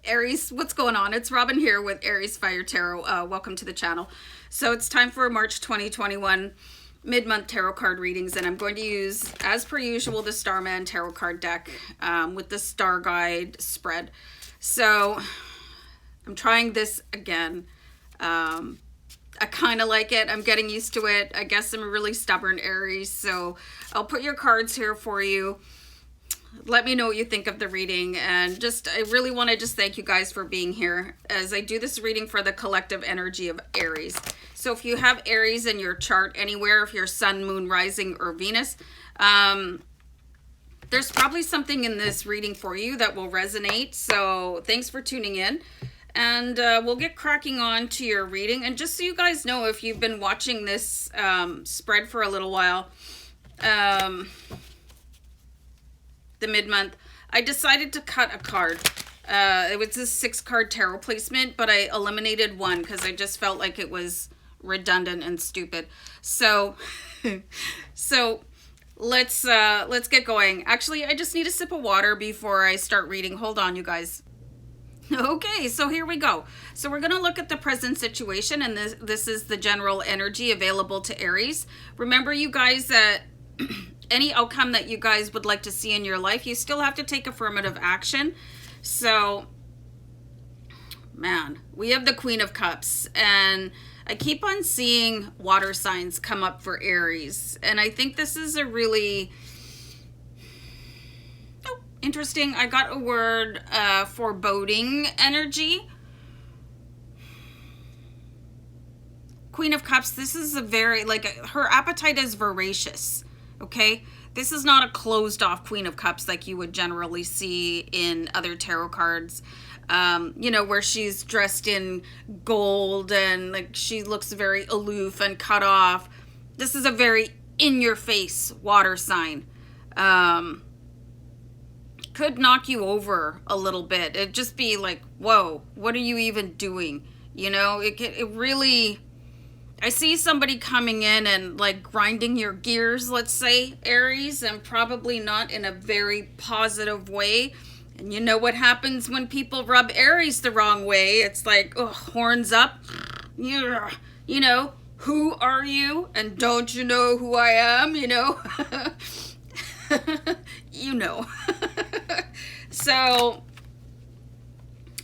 Aries, what's going on? It's Robin here with AriesFireTarot. Welcome to the channel. So it's time for March 2021 mid-month tarot card readings, and I'm going to use, as per usual, the Starman tarot card deck with the Starguide spread. So I'm trying this again. I kind of like it. I'm getting used to it. I guess I'm a really stubborn Aries, so I'll put your cards here for you. Let me know what you think of the reading, and I really want to just thank you guys for being here as I do this reading for the collective energy of Aries. So if you have Aries in your chart anywhere, if you're Sun, Moon, Rising, or Venus, there's probably something in this reading for you that will resonate. So thanks for tuning in, and we'll get cracking on to your reading. And just so you guys know, if you've been watching this spread for a little while, the mid-month, I decided to cut a card. It was a 6-card tarot placement, but I eliminated one because I just felt like it was redundant and stupid. So let's get going. Actually, I just need a sip of water before I start reading. Hold on, you guys. Okay, so here we go. So we're going to look at the present situation, and this is the general energy available to Aries. Remember, you guys, that any outcome that you guys would like to see in your life, you still have to take affirmative action. So, man, we have the Queen of Cups, and I keep on seeing water signs come up for Aries, and I think this is a really interesting. I got a word, foreboding energy. Queen of Cups, this is a very, her appetite is voracious. Okay, this is not a closed off Queen of Cups like you would generally see in other tarot cards, you know, where she's dressed in gold and like she looks very aloof and cut off. This is a very in your face water sign. Could knock you over a little bit. It'd just be like, whoa, what are you even doing? You know, it really, I see somebody coming in and like grinding your gears, let's say, Aries, and probably not in a very positive way. And you know what happens when people rub Aries the wrong way? It's like, oh, horns up. You know, who are you? And don't you know who I am? You know? You know. So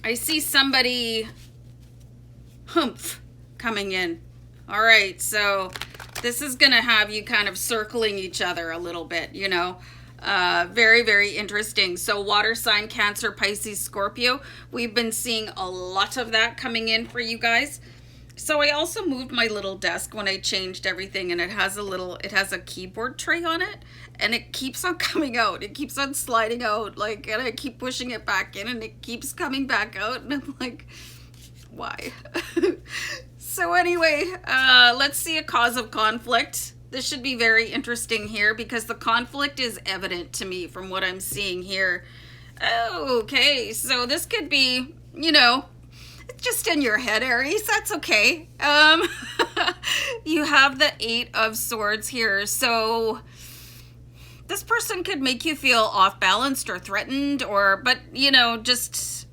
I see somebody humph coming in. All right, so this is going to have you kind of circling each other a little bit, you know. Very, very interesting. So water sign, Cancer, Pisces, Scorpio. We've been seeing a lot of that coming in for you guys. So I also moved my little desk when I changed everything, and it has a keyboard tray on it, and it keeps on coming out. It keeps on sliding out, and I keep pushing it back in, and it keeps coming back out, and I'm like, why? So anyway, let's see a cause of conflict. This should be very interesting here because the conflict is evident to me from what I'm seeing here. Okay, so this could be, you know, just in your head, Aries. That's okay. You have the 8 of Swords here. So this person could make you feel off balanced or threatened, but you know, just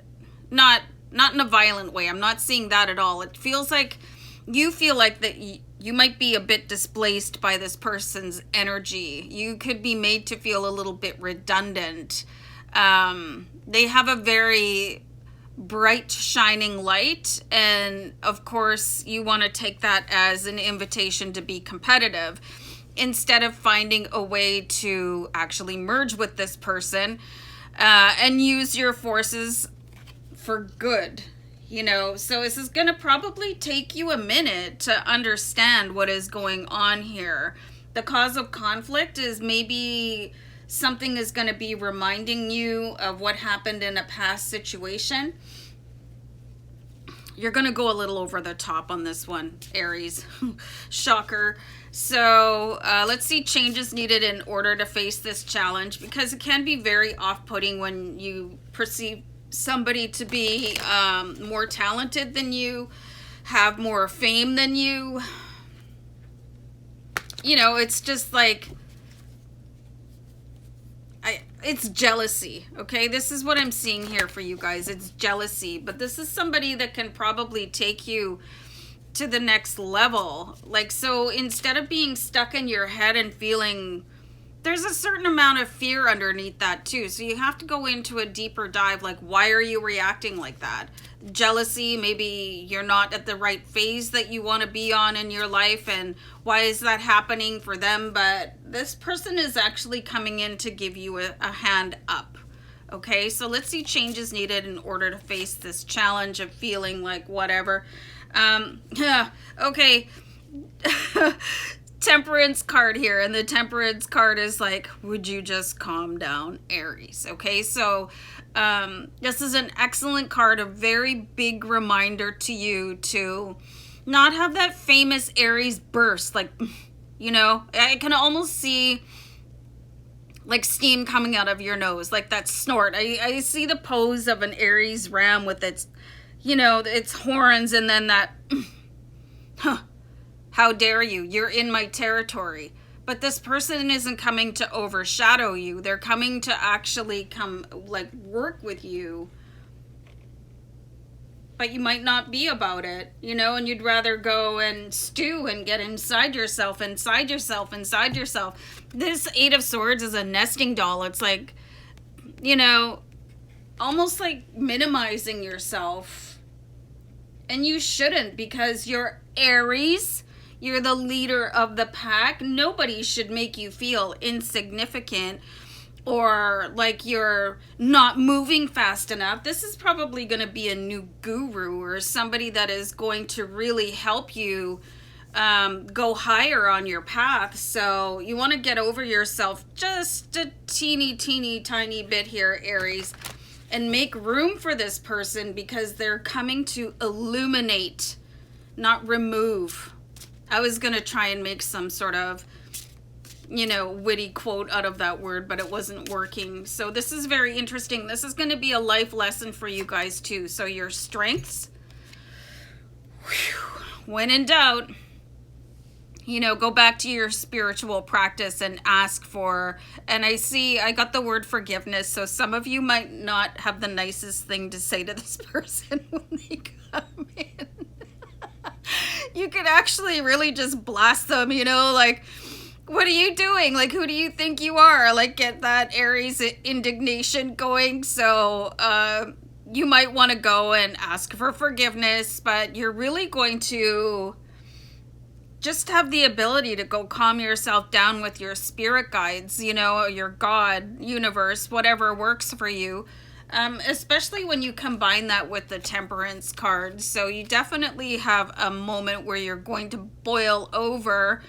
not in a violent way. I'm not seeing that at all. It feels like you feel like that you might be a bit displaced by this person's energy. You could be made to feel a little bit redundant. They have a very bright, shining light, and of course, you want to take that as an invitation to be competitive instead of finding a way to actually merge with this person and use your forces for good, you know. So this is going to probably take you a minute to understand what is going on here. The cause of conflict is maybe something is going to be reminding you of what happened in a past situation. You're going to go a little over the top on this one, Aries. Shocker. So let's see changes needed in order to face this challenge, because it can be very off-putting when you perceive somebody to be more talented than you, have more fame than you. You know, it's just like, it's jealousy, okay? This is what I'm seeing here for you guys. It's jealousy, but this is somebody that can probably take you to the next level. Like, so instead of being stuck in your head and feeling, there's a certain amount of fear underneath that too. So you have to go into a deeper dive. Like, why are you reacting like that? Jealousy, maybe you're not at the right phase that you want to be on in your life, and why is that happening for them? But this person is actually coming in to give you a hand up. Okay, so let's see changes needed in order to face this challenge of feeling like whatever. Yeah, okay. Temperance card here, and the Temperance card is like, would you just calm down, Aries? Okay, so this is an excellent card, a very big reminder to you to not have that famous Aries burst. Like, you know, I can almost see like steam coming out of your nose, like that snort. I see the pose of an Aries ram with its, you know, its horns, and then that, how dare you? You're in my territory. But this person isn't coming to overshadow you. They're coming to actually come, like, work with you. But you might not be about it, you know, and you'd rather go and stew and get inside yourself, inside yourself, inside yourself. This Eight of Swords is a nesting doll. It's like, you know, almost like minimizing yourself. And you shouldn't, because you're Aries. You're the leader of the pack. Nobody should make you feel insignificant or like you're not moving fast enough. This is probably going to be a new guru or somebody that is going to really help you go higher on your path. So you want to get over yourself just a teeny tiny bit here, Aries, and make room for this person, because they're coming to illuminate, not remove. I was going to try and make some sort of, you know, witty quote out of that word, but it wasn't working. So this is very interesting. This is going to be a life lesson for you guys too. So your strengths, when in doubt, you know, go back to your spiritual practice and ask for, and I got the word forgiveness. So some of you might not have the nicest thing to say to this person when they come in. You could actually really just blast them, you know, like, what are you doing? Like, who do you think you are? Like, get that Aries indignation going. So you might want to go and ask for forgiveness, but you're really going to just have the ability to go calm yourself down with your spirit guides, you know, your God, universe, whatever works for you. Especially when you combine that with the Temperance card. So you definitely have a moment where you're going to boil over.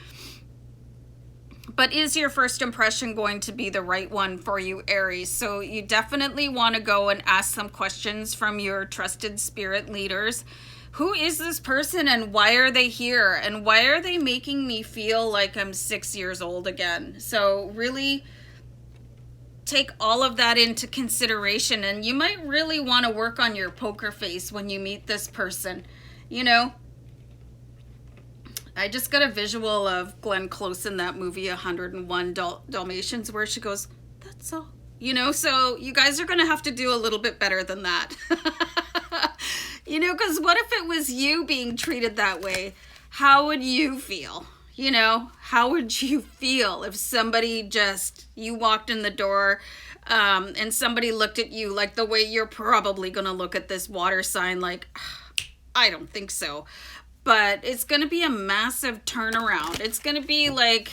But is your first impression going to be the right one for you, Aries? So you definitely want to go and ask some questions from your trusted spirit leaders. Who is this person, and why are they here? And why are they making me feel like I'm 6 years old again? So really take all of that into consideration, and you might really want to work on your poker face when you meet this person. You know, I just got a visual of Glenn Close in that movie 101 Dalmatians, where she goes, that's all, you know. So you guys are gonna have to do a little bit better than that. You know, because what if it was you being treated that way? How would you feel? You know, how would you feel if somebody just, you walked in the door and somebody looked at you like the way you're probably going to look at this water sign, like, I don't think so. But it's going to be a massive turnaround. It's going to be like,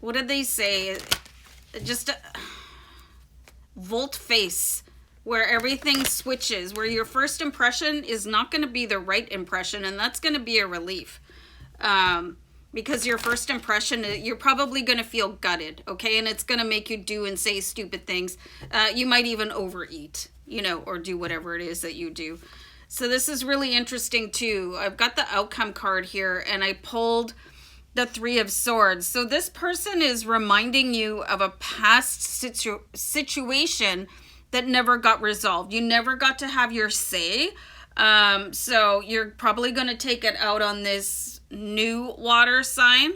what did they say? Just a volte face, where everything switches, where your first impression is not going to be the right impression, and that's going to be a relief. Because your first impression, you're probably going to feel gutted, okay? And it's going to make you do and say stupid things. You might even overeat, you know, or do whatever it is that you do. So this is really interesting too. I've got the outcome card here, and I pulled the Three of Swords. So this person is reminding you of a past situation that never got resolved. You never got to have your say. So you're probably going to take it out on this new water sign,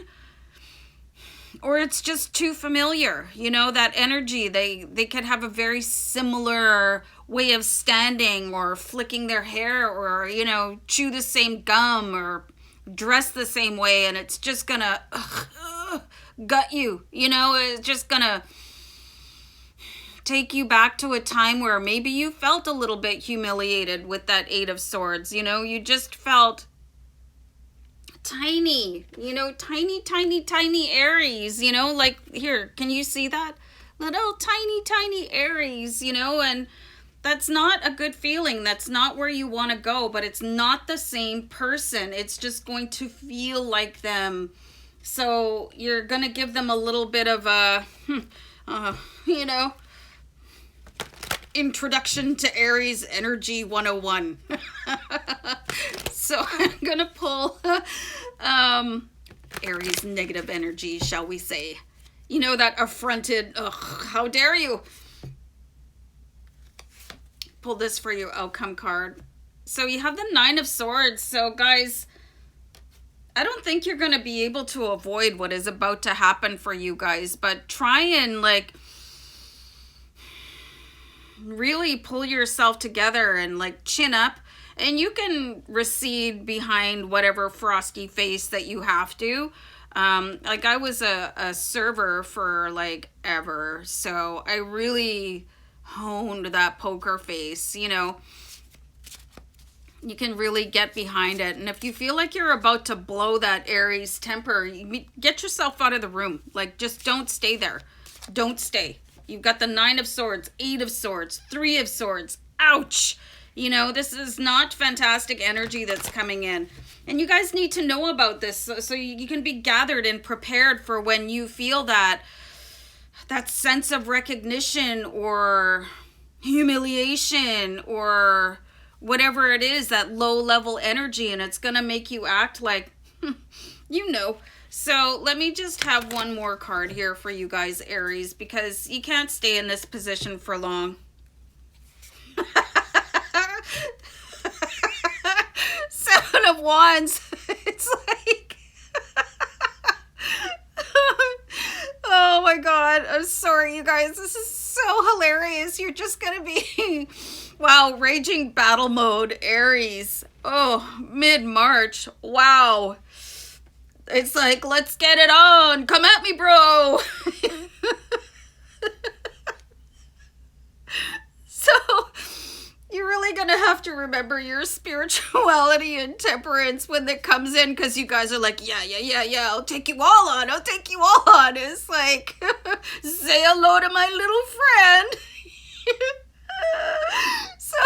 or it's just too familiar. You know, that energy, they could have a very similar way of standing or flicking their hair, or, you know, chew the same gum or dress the same way, and it's just gonna gut you. You know, it's just gonna take you back to a time where maybe you felt a little bit humiliated with that Eight of Swords. You know, you just felt tiny, you know, tiny Aries, you know, like here, can you see that? Little tiny Aries, you know, and that's not a good feeling. That's not where you want to go, but it's not the same person. It's just going to feel like them. So you're going to give them a little bit of a, you know, introduction to Aries energy 101. So I'm going to pull Aries negative energy, shall we say. You know, that affronted, how dare you? Pull this for your outcome card. So you have the Nine of Swords. So guys, I don't think you're going to be able to avoid what is about to happen for you guys, but try and like really pull yourself together and like chin up, and you can recede behind whatever frosty face that you have to. Like I was a server for like ever, so I really honed that poker face, you know. You can really get behind it. And if you feel like you're about to blow that Aries temper, get yourself out of the room. Like, just don't stay there. Don't stay. You've got the Nine of Swords, Eight of Swords, Three of Swords. Ouch. You know, this is not fantastic energy that's coming in. And you guys need to know about this so you can be gathered and prepared for when you feel that sense of recognition or humiliation or whatever it is, that low level energy, and it's gonna make you act like, you know. So let me just have one more card here for you guys, Aries, because you can't stay in this position for long. Seven of Wands. It's like, oh my God, I'm sorry, you guys. This is so hilarious. You're just gonna be, wow, raging battle mode, Aries. Oh, mid-March. Wow. It's like, let's get it on. Come at me, bro. So you're really going to have to remember your spirituality and temperance when it comes in, because you guys are like, yeah, I'll take you all on. I'll take you all on. It's like, say hello to my little friend. So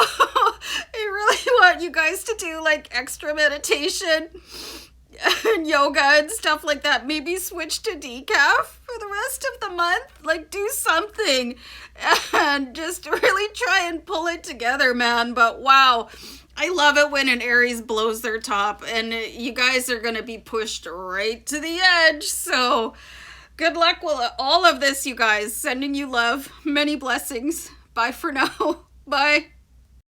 I really want you guys to do like extra meditation and yoga and stuff like that. Maybe switch to decaf for the rest of the month. Like, do something and just really try and pull it together, man. But wow, I love it when an Aries blows their top, and you guys are going to be pushed right to the edge. So good luck with all of this, you guys. Sending you love. Many blessings. Bye for now. Bye.